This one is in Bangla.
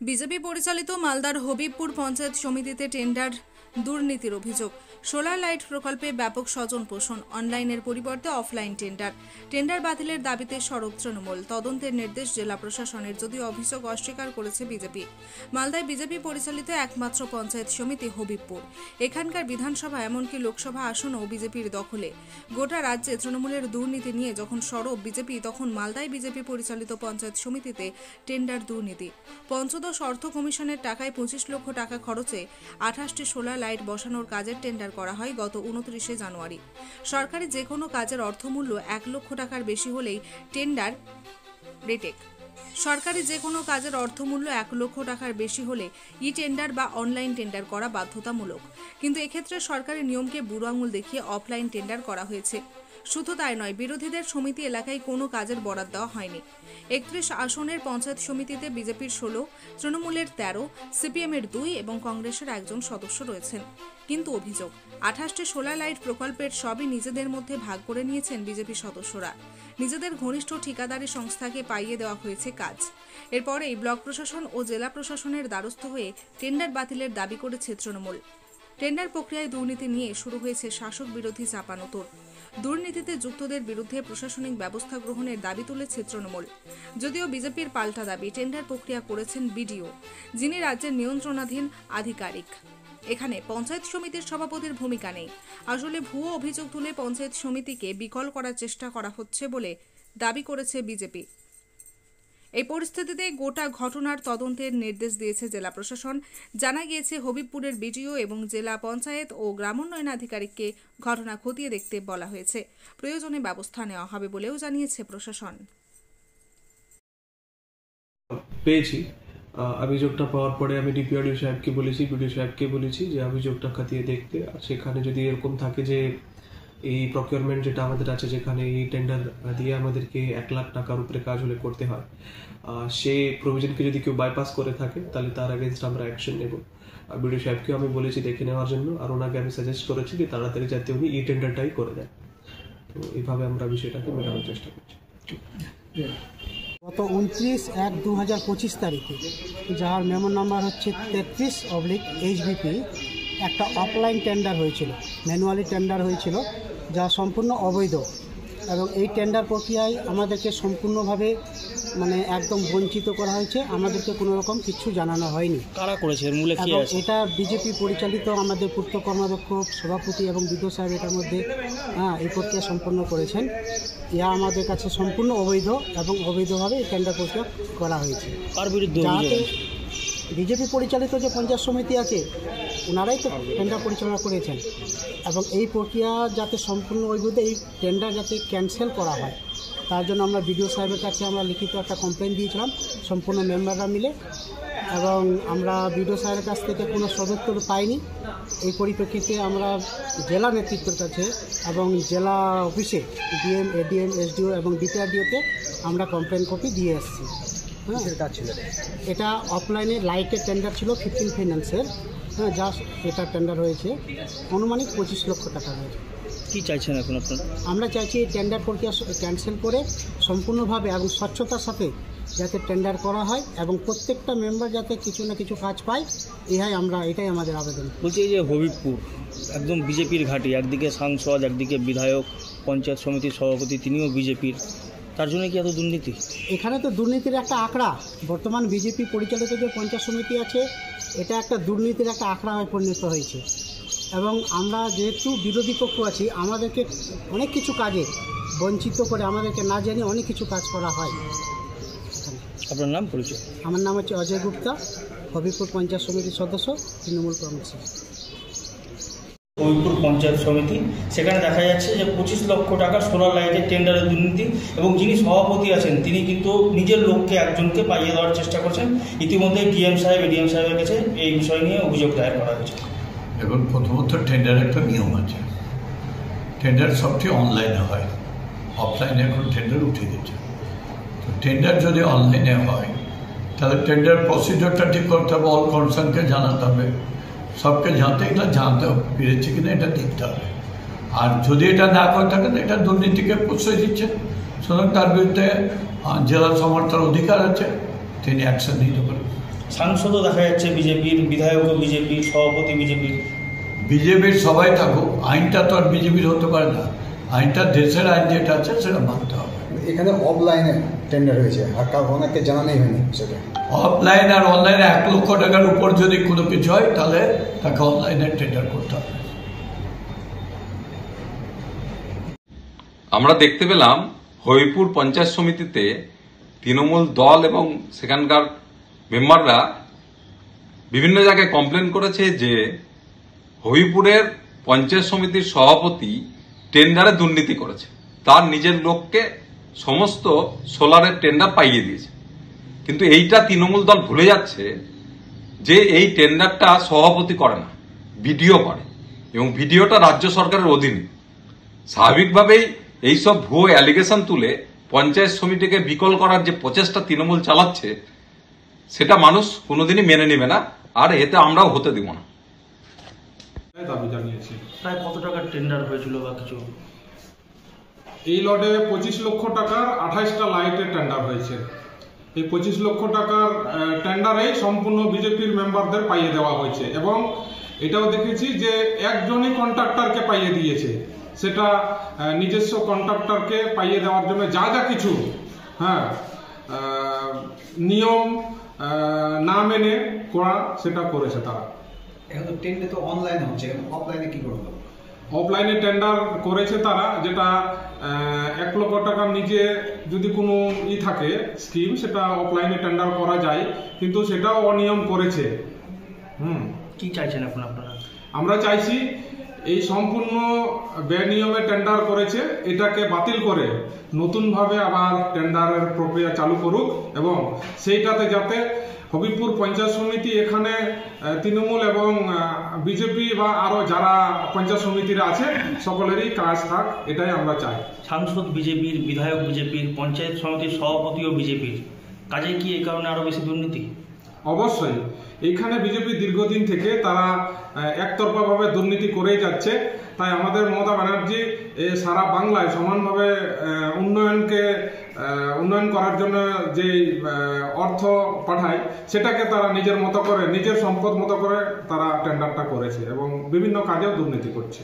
বিজেপি পরিচালিত মালদার হবিবপুর পঞ্চায়েত সমিতিতে টেন্ডার দুর্নীতির অভিযোগ। সোলার লাইট প্রকল্পে ব্যাপক স্বজন পোষণ, অনলাইনের পরিবর্তে অফলাইন টেন্ডার বাতিলের দাবিতে সরব তৃণমূল। তদন্তের নির্দেশ জেলা প্রশাসনের, যদিও অভিযোগ অস্বীকার করেছে বিজেপি। মালদায় বিজেপি পরিচালিত একমাত্র পঞ্চায়েত সমিতি হবিবপুর। এখানকার বিধানসভা এমনকি লোকসভা আসনও বিজেপির দখলে। গোটা রাজ্যে তৃণমূলের দুর্নীতি নিয়ে যখন সরব বিজেপি, তখন মালদায় বিজেপি পরিচালিত পঞ্চায়েত সমিতিতে টেন্ডার দুর্নীতি। পঞ্চদশ অর্থ কমিশনের টাকায় 25 লক্ষ টাকা খরচে 28টি সোলার লাইট বসানোর কাজের টেন্ডার করা হয় গত 29শে জানুয়ারি। সরকারি যে কোনো কাজের অর্থমূল্য 1 লক্ষ টাকার বেশি হলেই টেন্ডার রেটেক। সরকারি যে কোনো কাজের অর্থমূল্য 1 লক্ষ টাকার বেশি হলে ই টেন্ডার বা অনলাইন টেন্ডার করা বাধ্যতামূলক। কিন্তু এক্ষেত্রে সরকারি নিয়মকে বুড়ো আঙুল দেখিয়ে অফলাইন টেন্ডার করা হয়েছে। শুধু তাই নয়, বিরোধীদের সমিতি এলাকায় কোনো কাজের বরাদ দেওয়া হয়নি। 31 আসনের পঞ্চায়েত সমিতিতে বিজেপির 16, তৃণমূলের 13, সিপিএমের 2 এবং কংগ্রেসের 1জন সদস্য রয়েছেন। কিন্তু অভিযোগ, 28টি সোলার লাইট প্রকল্পের সবই নিজেদের মধ্যে ভাগ করে নিয়েছেন বিজেপি সদস্যরা। নিজেদের ঘনিষ্ঠ ঠিকাদারি সংস্থাকে পাইয়ে দেওয়া হয়েছে কাজ। এরপরেই ব্লক প্রশাসন ও জেলা প্রশাসনের দ্বারস্থ হয়ে টেন্ডার বাতিলের দাবি করেছে তৃণমূল। টেন্ডার প্রক্রিয়ায় দুর্নীতি নিয়ে শুরু হয়েছে শাসক বিরোধী চাপানোতর। দুর্নীতিতে যুক্তদের বিরুদ্ধে প্রশাসনিক ব্যবস্থা গ্রহণের দাবি তুলেছে তৃণমূল। যদিও বিজেপির পাল্টা দাবি, টেন্ডার প্রক্রিয়া করেছেন বিডিও, যিনি রাজ্যের নিয়ন্ত্রণাধীন আধিকারিক। এখানে পঞ্চায়েত সমিতির সভাপতির ভূমিকা নেই। আসলে ভুয়ো অভিযোগ তুলে পঞ্চায়েত সমিতিকে বিকল করার চেষ্টা করা হচ্ছে বলে দাবি করেছে বিজেপি। এই পরিস্থিতিতে গোটা ঘটনার তদন্তের নির্দেশ দিয়েছে জেলা প্রশাসন। জানা গিয়েছে, হবিবপুরের বিডিও এবং জেলা পঞ্চায়েত ও গ্রামোন্নয়ন আধিকারিককে ঘটনা খতিয়ে দেখতে বলা হয়েছে। প্রয়োজনে ব্যবস্থা নেওয়া হবে বলেও জানিয়েছে প্রশাসন। পেয়েছি অভিযোগটা পাওয়ার পরে আমি ডিপিআরডিও সাহেবকে বলেছি, বিডিও সাহেবকে বলেছি যে অভিযোগটা খতিয়ে দেখতে। আর সেখানে যদি এরকম থাকে যে এই প্রকিউরমেন্ট যেটা আমাদের আছে, যেখানে এই টেন্ডার দিয়ে আমাদেরকে 1 লাখ টাকার উপরে কাজ হলে করতে হয়, সেই প্রভিশনকে যদি কেউ বাইপাস করে থাকে তাহলে তার এগেনস্ট আমরা অ্যাকশন নেব। বিডিও সাহেবকেও আমি বলেছি দেখে নেওয়ার জন্য, আর ওনাকে আমি সাজেস্ট করেছি যে তাড়াতাড়ি যাতে উনি এই টেন্ডারটাই করে দেন। তো এইভাবে আমরা বিষয়টাকে মেটানোর চেষ্টা করছি। গত 29/1/2025 তারিখে, যার মেমো নাম্বার হচ্ছে 33/HBP, একটা অফলাইন টেন্ডার হয়েছিল, ম্যানুয়ালি টেন্ডার হয়েছিল, যা সম্পূর্ণ অবৈধ। এবং এই টেন্ডার প্রক্রিয়ায় আমাদেরকে সম্পূর্ণভাবে একদম বঞ্চিত করা হয়েছে। আমাদেরকে কোনো রকম কিছু জানানো হয়নি। কারা করেছে, এর মূলে কি আছে? এটা বিজেপি পরিচালিত আমাদের পূর্ত কর্মাধ্যক্ষ, সভাপতি এবং বিডিও সাহেব এটার মধ্যে এই প্রক্রিয়া সম্পন্ন করেছেন। ইয়া আমাদের কাছে সম্পূর্ণ অবৈধ এবং অবৈধভাবে এই টেন্ডার প্রক্রিয়া করা হয়েছে। কার বিরুদ্ধে? বিজেপি পরিচালিত যে পঞ্চায়েত সমিতি আছে, ওনারাই তো টেন্ডার পরিচালনা করেছেন। এবং এই প্রক্রিয়া যাতে সম্পূর্ণ অবৈধ, এই টেন্ডার যাতে ক্যান্সেল করা হয়, তার জন্য আমরা বিডিও সাহেবের কাছে আমরা লিখিত একটা কমপ্লেন দিয়েছিলাম, সম্পূর্ণ মেম্বাররা মিলে। এবং আমরা বিডিও সাহেবের কাছ থেকে কোনো সদুত্তর পাইনি। এই পরিপ্রেক্ষিতে আমরা জেলা নেতৃত্বের কাছে এবং জেলা অফিসে ডিএম, এডিএম, এসডিও এবং ডিপিআরডিওতে আমরা কমপ্লেন কপি দিয়ে এসেছি। এটা অফলাইনে লাইটের টেন্ডার ছিল 15 ফাইন্যান্সের। জাস্ট এটা টেন্ডার হয়েছে আনুমানিক 25 লক্ষ টাকা হয়েছে। কী চাইছেন এখন আপনারা? আমরা চাইছি এই টেন্ডার প্রক্রিয়া ক্যান্সেল করে সম্পূর্ণভাবে এবং স্বচ্ছতার সাথে যাতে টেন্ডার করা হয় এবং প্রত্যেকটা মেম্বার যাতে কিছু না কিছু কাজ পায়, এটাই আমাদের আবেদন। বলছি, এই যে হবিবপুর একদম বিজেপির ঘাঁটি, একদিকে সাংসদ, একদিকে বিধায়ক, পঞ্চায়েত সমিতির সভাপতি তিনিও বিজেপির, তার জন্য কি এত দুর্নীতি? এখানে তো দুর্নীতির একটা আঁকড়া, বর্তমান বিজেপি পরিচালিত যে পঞ্চায়েত সমিতি আছে, এটা একটা দুর্নীতির একটা আঁকড়া হয়ে পরিণত হয়েছে। এবং আমরা যেহেতু বিরোধী পক্ষ আছি, আমাদেরকে অনেক কিছু কাজে বঞ্চিত করে, আমাদেরকে না জানিয়ে অনেক কিছু কাজ করা হয়। আপনার নাম, পরিচয়? আমার নাম হচ্ছে অজয় গুপ্তা, হবিবপুর পঞ্চায়েত সমিতির সদস্য, তৃণমূল কংগ্রেস। হবিবপুর পঞ্চায়েত সমিতি, সেখানে দেখা যাচ্ছে যে 25 লক্ষ টাকা সোলার লাইটের টেন্ডারের দুর্নীতি, এবং যিনি সভাপতি আছেন তিনি কিন্তু নিজের লোককে একজনকে পাইয়ে দেওয়ার চেষ্টা করছেন। ইতিমধ্যে ডিএম সাহেব, এডিএম সাহেবের কাছে এই বিষয় নিয়ে অভিযোগ দায়ের করা হয়েছে। এবং প্রথমত টেন্ডার একটা নিয়ম আছে, টেন্ডার সবটি অনলাইনে হয়, অফলাইনে এখন টেন্ডার উঠে দিচ্ছে। তো টেন্ডার যদি অনলাইনে হয় তাহলে টেন্ডার প্রসিডিওরটা ঠিক করতে হবে, অল কনসার্নকে জানাতে হবে, সবকে জানতে পেরেছে কিনা এটা দেখতে হবে। আর যদি এটা না করে থাকেন, এটা দুর্নীতিকে প্রশ্রয় দিচ্ছে, সুতরাং তার বিরুদ্ধে জেলা সমর্থন অধিকার আছে, তিনি অ্যাকশন নিতে পারেন। সাংসদও দেখা যাচ্ছে বিজেপির, বিধায়কও বিজেপির, সভাপতি বিজেপির। বিজেপির সবাই থাকুক, আইনটা তো আর বিজেপির হতে পারে না। আইনটা দেশের আইন যেটা আছে সেটা মানতে হবে। এখানে অফলাইনে টেন্ডার হয়েছে আর অনেককে জানানোই হয়নি সেটা। অফলাইন আর অনলাইনে 1 লক্ষ টাকার উপর যদি কোনো কিছু হয় তাহলে তাকে অনলাইনে টেন্ডার করতে হবে। আমরা দেখতে পেলাম হবিপুর পঞ্চায়েত সমিতিতে তৃণমূল দল এবং সেখানকার মেম্বাররা বিভিন্ন জায়গায় কমপ্লেন করেছে যে হবিপুরের পঞ্চায়েত সমিতির সভাপতি টেন্ডারে দুর্নীতি করেছে, তার নিজের লোককে সমস্ত সোলারের টেন্ডার পাইয়ে দিয়েছে। কিন্তু এইটা তৃণমূল দল ভুলে যাচ্ছে যে এই টেন্ডারটা সভাপতি করে না, বিডিও করে, এবং ভিডিওটা রাজ্য সরকারের অধীনে। স্বাভাবিকভাবেই এইসব ভুয়ো অ্যালিগেশন তুলে পঞ্চায়েত সমিতিকে বিকল করার যে প্রচেষ্টা তৃণমূল চালাচ্ছে সেটা মানুষ কোনোদিনই মেনে নেবে না, আর এতে আমরাও হতে দিব না। দাবি জানিয়েছি। প্রায় কত টাকার টেন্ডার হয়েছিল বা কিছু? এই লটে 25 লক্ষ টাকার 28টা লাইটের টেন্ডার হয়েছে। এই 25 লক্ষ টাকার টেন্ডারেই সম্পূর্ণ বিজেপির মেম্বারদের পাইয়ে দেওয়া হয়েছে, এবং এটাও দেখেছি যে একজনই কন্ট্রাক্টরকে পাইয়ে দিয়েছে। সেটা নিজস্ব কন্ট্রাক্টরকে পাইয়ে দেওয়ার জন্য যা যা কিছু নিয়ম না মেনে করা সেটা করেছে তারা। এখন টেন্ডার তো অনলাইনে হচ্ছে, অফলাইনে কি করবে? অফলাইনে টেন্ডার করেছে তারা, যেটা 1 লক্ষ টাকার নিচে যদি কোনো থাকে স্কিম, সেটা অফলাইনে টেন্ডার করা যায়, কিন্তু সেটাও অনিয়ম করেছে। কি চাইছেন এখন আপনারা? আমরা চাইছি এই সম্পূর্ণ বেনিয়মে টেন্ডার করেছে এটাকে বাতিল করে নতুনভাবে আবার টেন্ডারের প্রক্রিয়া চালু করুক, এবং সেইটাতে যাতে হবিপুর পঞ্চায়েত সমিতি, এখানে তৃণমূল এবং বিজেপি বা আরো যারা পঞ্চায়েত সমিতিরা আছে সকলেরই কাজ থাক, এটাই আমরা চাই। সাংসদ বিজেপির, বিধায়ক বিজেপির, পঞ্চায়েত সমিতির সভাপতিও বিজেপির, কাজে কি এই কারণে আরো বেশি দুর্নীতি? অবশ্যই এইখানে বিজেপি দীর্ঘদিন থেকে তারা একতরফাভাবে দুর্নীতি করেই যাচ্ছে। তাই আমাদের মমতা ব্যানার্জি সারা বাংলায় সমানভাবে উন্নয়ন করার জন্য যে অর্থ পাঠায় সেটাকে তারা নিজের মতো করে, নিজের সম্পদ মতো করে তারা টেন্ডারটা করেছে, এবং বিভিন্ন কাজেও দুর্নীতি করছে।